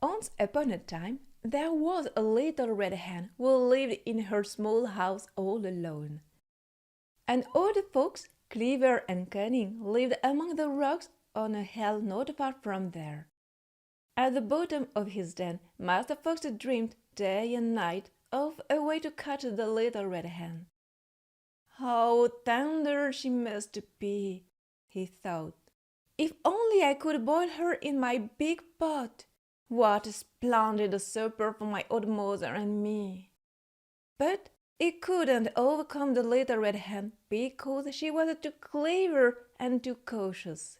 Once upon a time, there was a little red hen who lived in her small house all alone. An old fox, clever and cunning, lived among the rocks on a hill not far from there. At the bottom of his den, Master Fox dreamed day and night of a way to catch the little red hen. How tender she must be, he thought. If only I could boil her in my big pot! What a splendid supper for my old mother and me! But he couldn't overcome the little red hen because she was too clever and too cautious.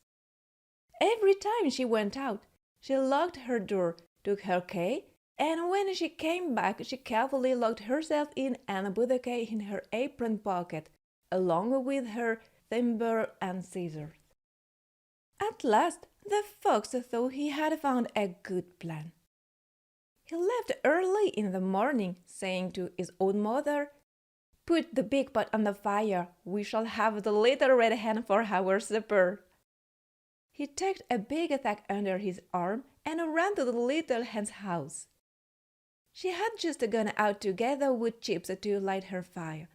Every time she went out, she locked her door, took her key, and when she came back she carefully locked herself in and put the key in her apron pocket, along with her thimble and scissors. At last the fox thought he had found a good plan. He left early in the morning, saying to his old mother, "Put the big pot on the fire, we shall have the little red hen for our supper." He tucked a big sack under his arm and ran to the little hen's house. She had just gone out to gather wood chips to light her fire.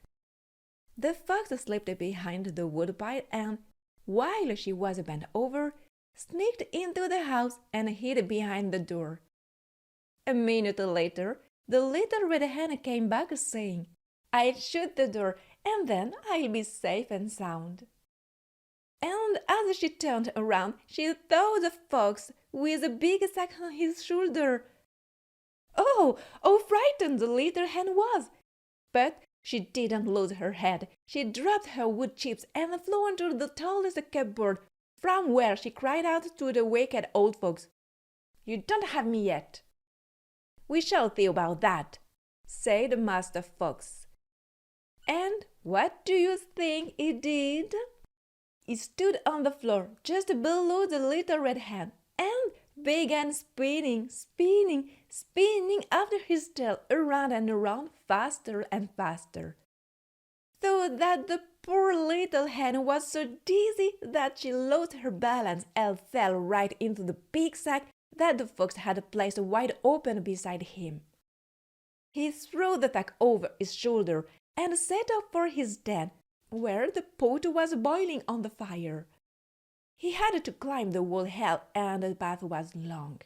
The fox slipped behind the woodpile and, while she was bent over, sneaked into the house and hid behind the door. A minute later, the little red hen came back saying, "I'll shut the door and then I'll be safe and sound." And as she turned around, she saw the fox with a big sack on his shoulder. Oh, how frightened the little hen was! But she didn't lose her head. She dropped her wood chips and flew into the tallest cupboard, from where she cried out to the wicked old fox, "You don't have me yet." "We shall see about that," said Master Fox. And what do you think he did? He stood on the floor just below the little red hen and began spinning after his tail around and around, faster and faster, so that the poor little hen was so dizzy that she lost her balance and fell right into the big sack that the fox had placed wide open beside him. He threw the sack over his shoulder and set off for his den, where the pot was boiling on the fire. He had to climb the whole hill, and the path was long.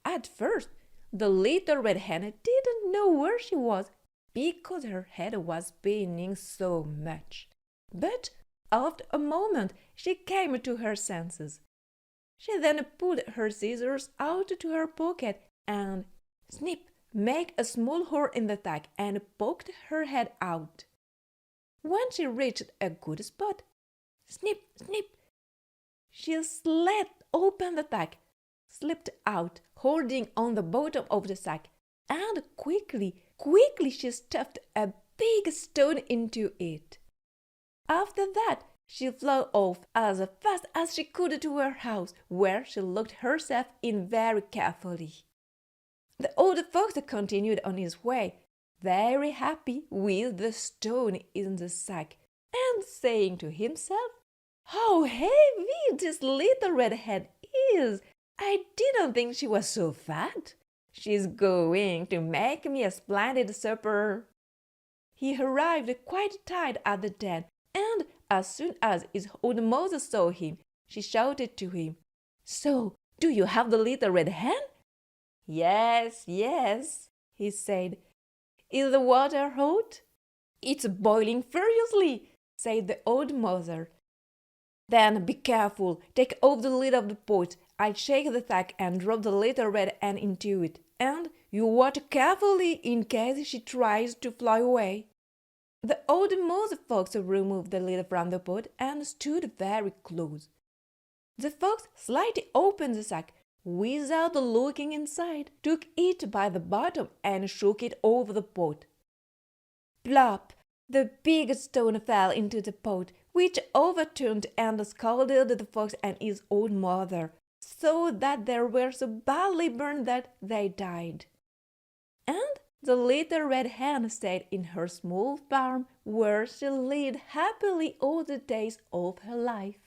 At first, the little red hen didn't know where she was because her head was spinning so much. But after a moment, she came to her senses. She then pulled her scissors out to her pocket and, snip, made a small hole in the sack and poked her head out. When she reached a good spot, snip, snip, she slit open the sack, slipped out, holding on the bottom of the sack, and quickly she stuffed a big stone into it. After that, she flew off as fast as she could to her house, where she locked herself in very carefully. The old fox continued on his way, very happy with the stone in the sack, and saying to himself, "How heavy this little red hen is! I didn't think she was so fat. She's going to make me a splendid supper." He arrived quite tired at the den, and as soon as his old mother saw him, she shouted to him, "So, do you have the little red hen?" "Yes, yes," he said. "Is the water hot?" "It's boiling furiously," said the old mother. "Then be careful. Take off the lid of the pot. I'll shake the sack and drop the little red hen into it, and you watch carefully in case she tries to fly away." The old mother fox removed the lid from the pot and stood very close. The fox slightly opened the sack, without looking inside, took it by the bottom and shook it over the pot. Plop! The big stone fell into the pot, which overturned and scalded the fox and his old mother, so that they were so badly burned that they died. And the little red hen stayed in her small farm, where she lived happily all the days of her life.